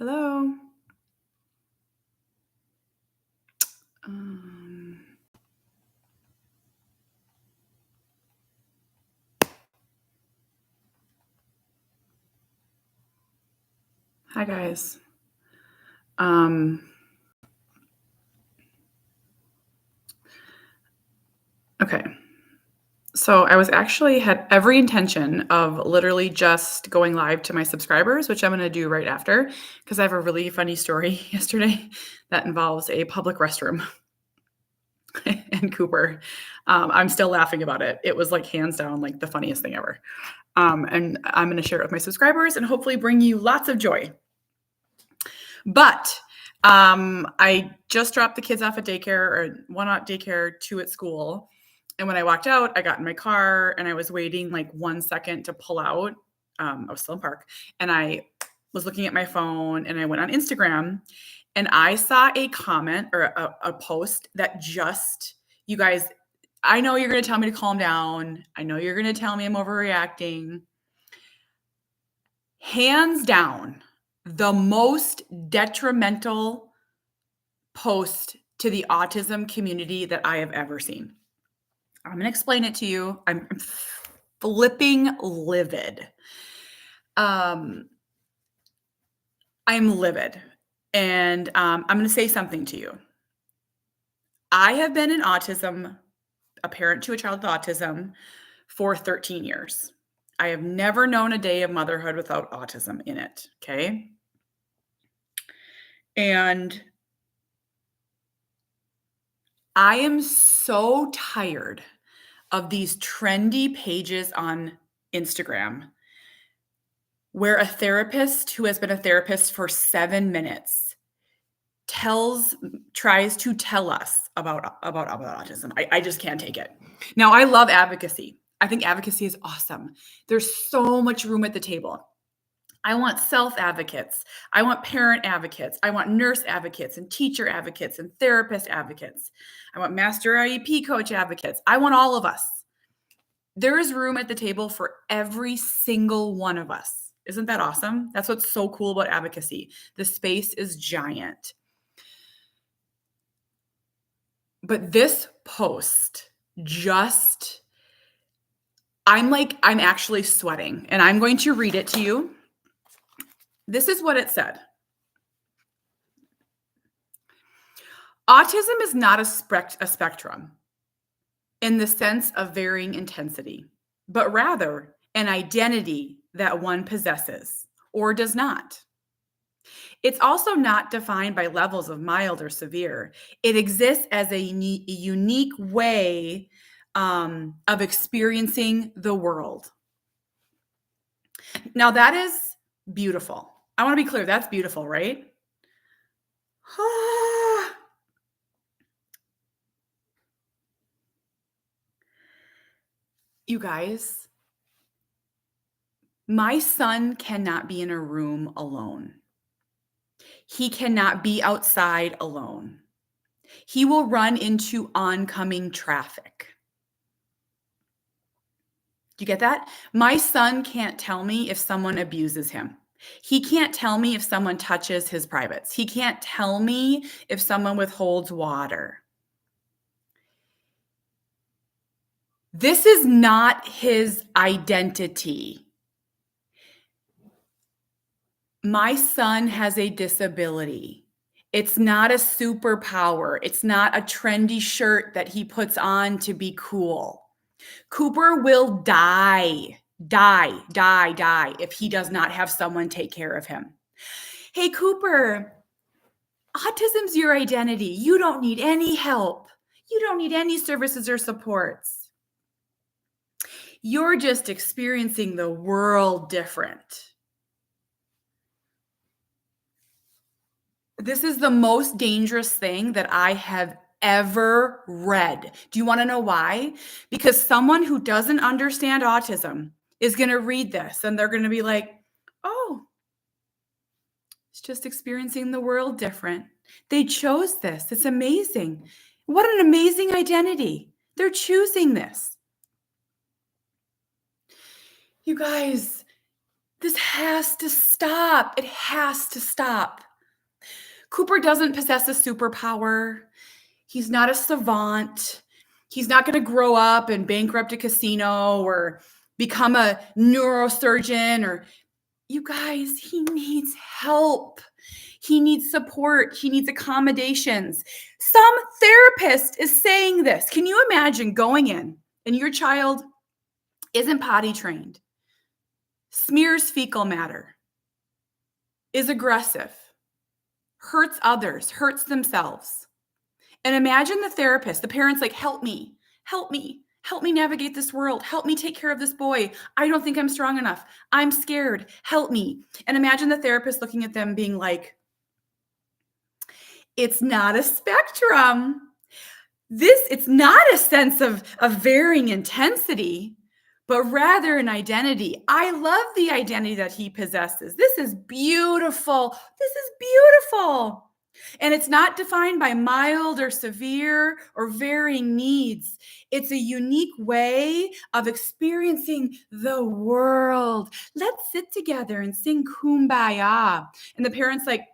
Hello. Um, Hi guys. Um, okay. So I was actually had every intention of literally just going live to my subscribers, which I'm going to do right after because I have a really funny story yesterday that involves a public restroom and Cooper. I'm still laughing about it. It was like hands down like the funniest thing ever. And I'm going to share it with my subscribers and hopefully bring you lots of joy. But I just dropped the kids off at daycare, or one at daycare, two at school. And when I walked out, I got in my car and I was waiting like 1 second to pull out. I was still in park and I was looking at my phone and I went on Instagram and I saw a comment or a post that just, you guys, I know you're going to tell me to calm down. I know you're going to tell me I'm overreacting. Hands down, the most detrimental post to the autism community that I have ever seen. I'm going to explain it to you. I'm flipping livid. I'm livid. And I'm going to say something to you. I have been in autism, a parent to a child with autism, for 13 years. I have never known a day of motherhood without autism in it. Okay. And I am so tired of these trendy pages on Instagram where a therapist who has been a therapist for 7 minutes tries to tell us about autism. I just can't take it. Now, I love advocacy. I think advocacy is awesome. There's so much room at the table. I want self advocates. I want parent advocates. I want nurse advocates and teacher advocates and therapist advocates. I want master IEP coach advocates. I want all of us. There is room at the table for every single one of us. Isn't that awesome? That's what's so cool about advocacy. The space is giant. But this post I'm actually sweating, and I'm going to read it to you. This is what it said. Autism is not a spectrum in the sense of varying intensity, but rather an identity that one possesses or does not. It's also not defined by levels of mild or severe. It exists as a unique way of experiencing the world. Now, that is beautiful. I want to be clear. That's beautiful, right? You guys, my son cannot be in a room alone. He cannot be outside alone. He will run into oncoming traffic. Do you get that? My son can't tell me if someone abuses him. He can't tell me if someone touches his privates. He can't tell me if someone withholds water. This is not his identity. My son has a disability. It's not a superpower. It's not a trendy shirt that he puts on to be cool. Cooper will die if he does not have someone take care of him. Hey, Cooper, autism's your identity. You don't need any help. You don't need any services or supports. You're just experiencing the world different. This is the most dangerous thing that I have ever read. Do you want to know why? Because someone who doesn't understand autism is going to read this and they're going to be like, oh, it's just experiencing the world different. They chose this. It's amazing. What an amazing identity. They're choosing this. You guys, This has to stop. It has to stop. Cooper doesn't possess a superpower. He's not a savant. He's not going to grow up and bankrupt a casino or become a neurosurgeon or you guys, he needs help. He needs support. He needs accommodations. Some therapist is saying this. Can you imagine going in and your child isn't potty trained, smears fecal matter, is aggressive, hurts others, hurts themselves. And imagine the therapist, the parents like, help me, help me. Help me navigate this world. Help me take care of this boy. I don't think I'm strong enough. I'm scared. Help me. And imagine the therapist looking at them being like, it's not a spectrum. It's not a sense of varying intensity, but rather an identity. I love the identity that he possesses. This is beautiful. This is beautiful. And it's not defined by mild or severe or varying needs. It's a unique way of experiencing the world. Let's sit together and sing Kumbaya. And the parent's like,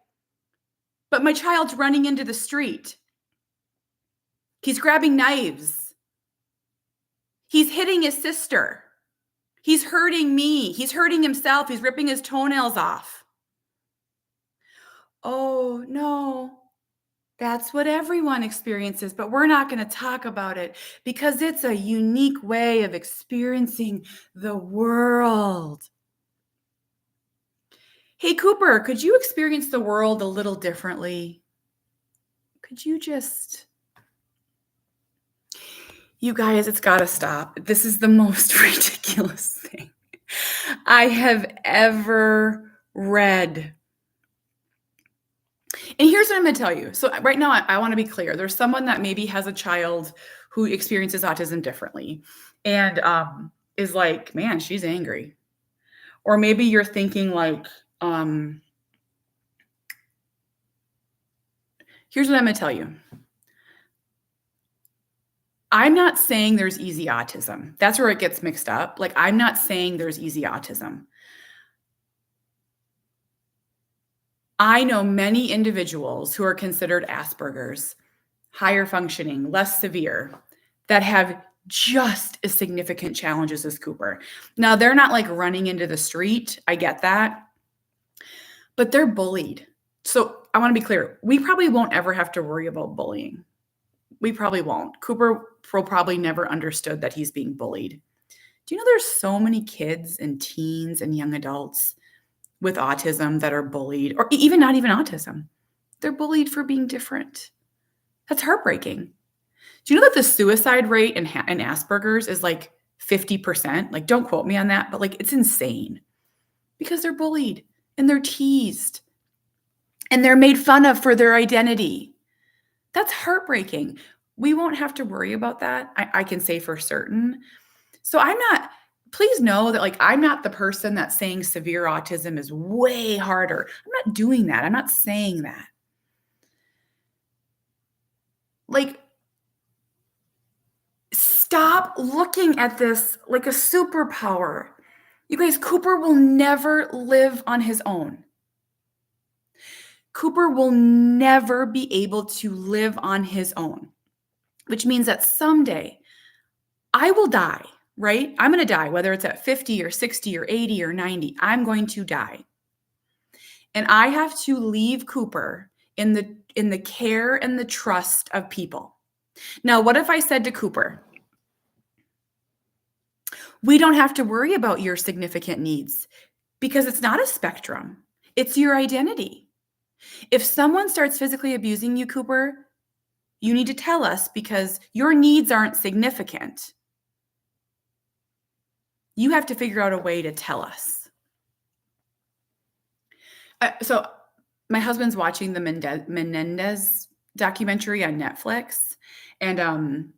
but my child's running into the street. He's grabbing knives. He's hitting his sister. He's hurting me. He's hurting himself. He's ripping his toenails off. Oh, no. That's what everyone experiences, but we're not going to talk about it because it's a unique way of experiencing the world. Hey, Cooper, could you experience the world a little differently? Could you just... You guys, it's got to stop. This is the most ridiculous thing I have ever read. And here's what I'm going to tell you. So right now, I want to be clear. There's someone that maybe has a child who experiences autism differently and is like, man, she's angry. Or maybe you're thinking like, here's what I'm going to tell you. I'm not saying there's easy autism. That's where it gets mixed up. Like, I'm not saying there's easy autism. I know many individuals who are considered Asperger's, higher functioning, less severe, that have just as significant challenges as Cooper. Now, they're not like running into the street. I get that. But they're bullied. So I want to be clear. We probably won't ever have to worry about bullying. We probably won't. Cooper probably never understood that he's being bullied. Do you know there's so many kids and teens and young adults with autism that are bullied, or even not even autism? They're bullied for being different. That's heartbreaking. Do you know that the suicide rate in Asperger's is like 50%? Like, don't quote me on that, but like, it's insane because they're bullied and they're teased and they're made fun of for their identity. That's heartbreaking. We won't have to worry about that. I can say for certain. So please know that like, I'm not the person that's saying severe autism is way harder. I'm not doing that. I'm not saying that. Like, stop looking at this like a superpower. You guys, Cooper will never live on his own. Cooper will never be able to live on his own, which means that someday I will die, right? I'm going to die, whether it's at 50 or 60 or 80 or 90, I'm going to die. And I have to leave Cooper in the care and the trust of people. Now, what if I said to Cooper, we don't have to worry about your significant needs because it's not a spectrum. It's your identity. If someone starts physically abusing you, Cooper, you need to tell us because your needs aren't significant. You have to figure out a way to tell us. So my husband's watching the Menendez documentary on Netflix, and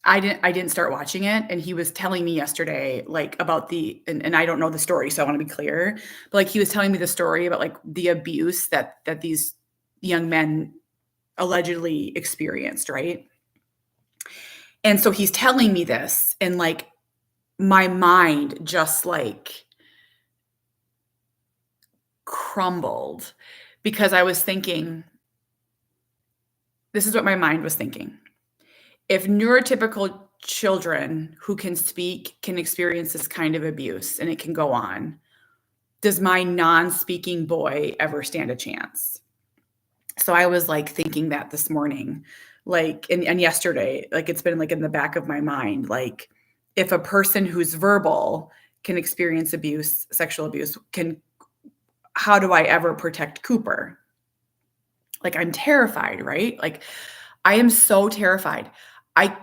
I didn't start watching it, and he was telling me yesterday like about and I don't know the story, so I want to be clear, but like he was telling me the story about like the abuse that these young men allegedly experienced, right? And so he's telling me this, and like my mind just like crumbled because I was thinking, this is what my mind was thinking. If neurotypical children who can speak can experience this kind of abuse and it can go on, does my non-speaking boy ever stand a chance? So I was like thinking that this morning, like, and yesterday, like it's been like in the back of my mind, like if a person who's verbal can experience abuse, sexual abuse, how do I ever protect Cooper? Like I'm terrified, right? Like I am so terrified. I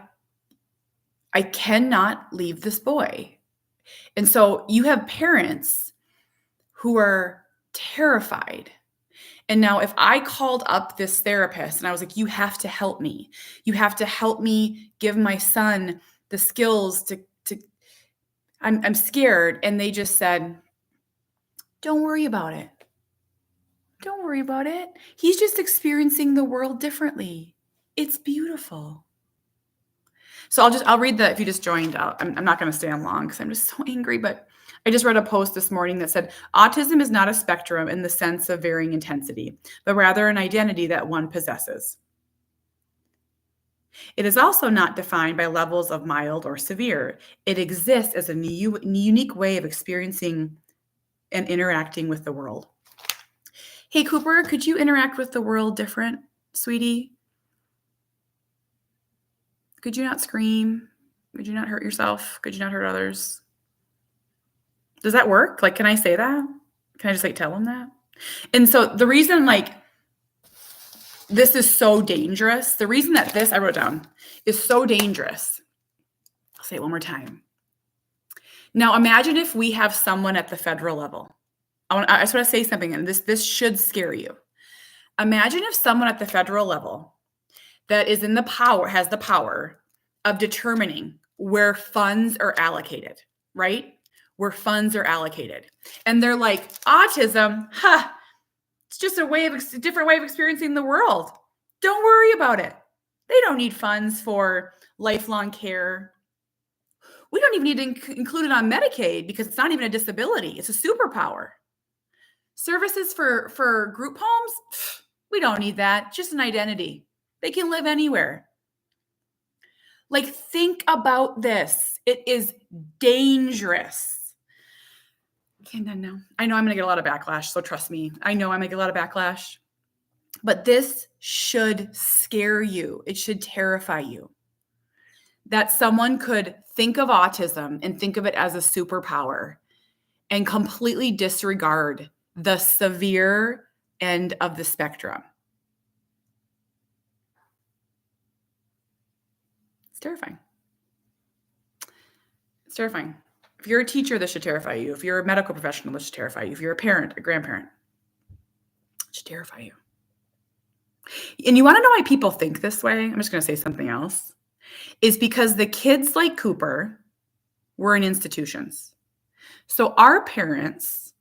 I cannot leave this boy. And so you have parents who are terrified. And now if I called up this therapist and I was like, you have to help me. You have to help me give my son the skills to I'm scared. And they just said, don't worry about it. Don't worry about it. He's just experiencing the world differently. It's beautiful. So I'll read if you just joined, I'm not going to stay on long because I'm just so angry, but I just read a post this morning that said, autism is not a spectrum in the sense of varying intensity, but rather an identity that one possesses. It is also not defined by levels of mild or severe. It exists as a unique way of experiencing and interacting with the world. Hey, Cooper, could you interact with the world different, sweetie? Could you not scream? Could you not hurt yourself? Could you not hurt others? Does that work? Like, can I say that? Can I just like tell him that? And so the reason like this is so dangerous, the reason that this I wrote down is so dangerous. I'll say it one more time. Now imagine if we have someone at the federal level. I just want to say something, and this should scare you. Imagine if someone at the federal level that is in the power has the power of determining where funds are allocated, right? Where funds are allocated. And they're like, autism, it's just a different way of experiencing the world. Don't worry about it. They don't need funds for lifelong care. We don't even need to include it on Medicaid because it's not even a disability. It's a superpower. Services for group homes, we don't need that. Just an identity. They can live anywhere. Like, think about this. It is dangerous. Okay, no. I know I'm going to get a lot of backlash, so trust me. I know I'm going to get a lot of backlash. But this should scare you. It should terrify you. That someone could think of autism and think of it as a superpower and completely disregard the severe end of the spectrum. It's terrifying. It's terrifying. If you're a teacher, this should terrify you. If you're a medical professional, this should terrify you. If you're a parent, a grandparent, it should terrify you. And you want to know why people think this way? I'm just going to say something else. Is because the kids like Cooper were in institutions. So our parents,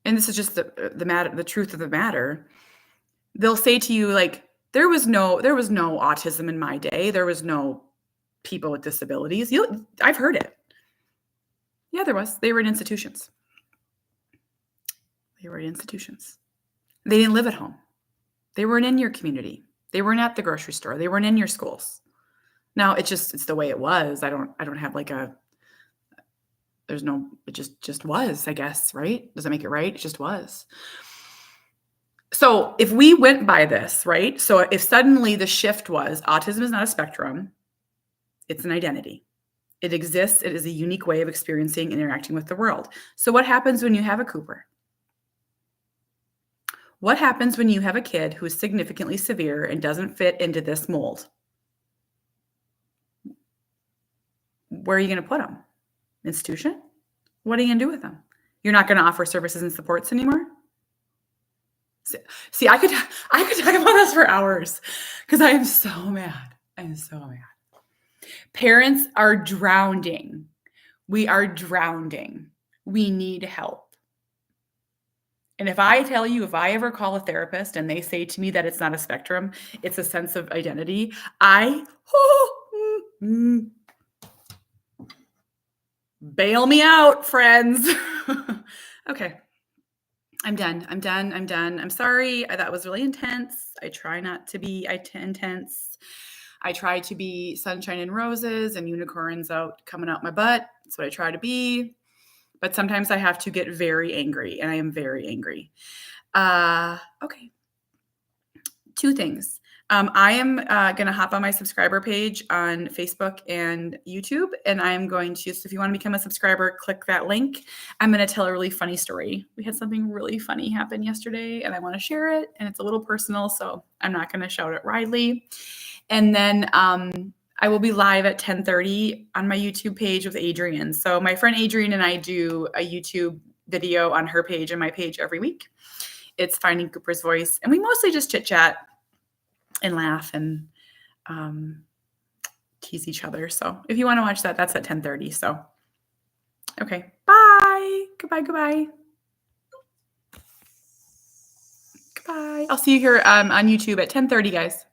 and this is just the truth of the matter, they'll say to you like, there was no autism in my day. There was no people with disabilities. I've heard it. Yeah, there was. They were in institutions. They didn't live at home. They weren't in your community. They weren't at the grocery store. They weren't in your schools. Now it's the way it was. I don't have like it just was, I guess, right? Does that make it right? It just was. So if we went by this, right? So if suddenly the shift was autism is not a spectrum, it's an identity. It exists. It is a unique way of experiencing and interacting with the world. So what happens when you have a Cooper? What happens when you have a kid who is significantly severe and doesn't fit into this mold? Where are you going to put them? Institution? What are you going to do with them? You're not going to offer services and supports anymore? See, I could talk about this for hours because I am so mad. Parents are drowning. We are drowning. We need help. And if I tell you, if I ever call a therapist and they say to me that it's not a spectrum, it's a sense of identity, bail me out, friends. Okay. I'm done. I'm done. I'm done. I'm sorry. That was really intense. I try not to be intense. I try to be sunshine and roses and unicorns out coming out my butt. That's what I try to be. But sometimes I have to get very angry, and I am very angry. Okay. Two things. I am going to hop on my subscriber page on Facebook and YouTube, and I'm going to, so if you want to become a subscriber, click that link. I'm going to tell a really funny story. We had something really funny happen yesterday, and I want to share it, and it's a little personal, so I'm not going to shout it widely. And then I will be live at 10:30 on my YouTube page with Adrienne. So my friend Adrienne and I do a YouTube video on her page and my page every week. It's Finding Cooper's Voice, and we mostly just chit chat and laugh and tease each other. So if you want to watch that, that's at 10:30. So okay, bye. Goodbye. Goodbye. I'll see you here on YouTube at 10:30, guys.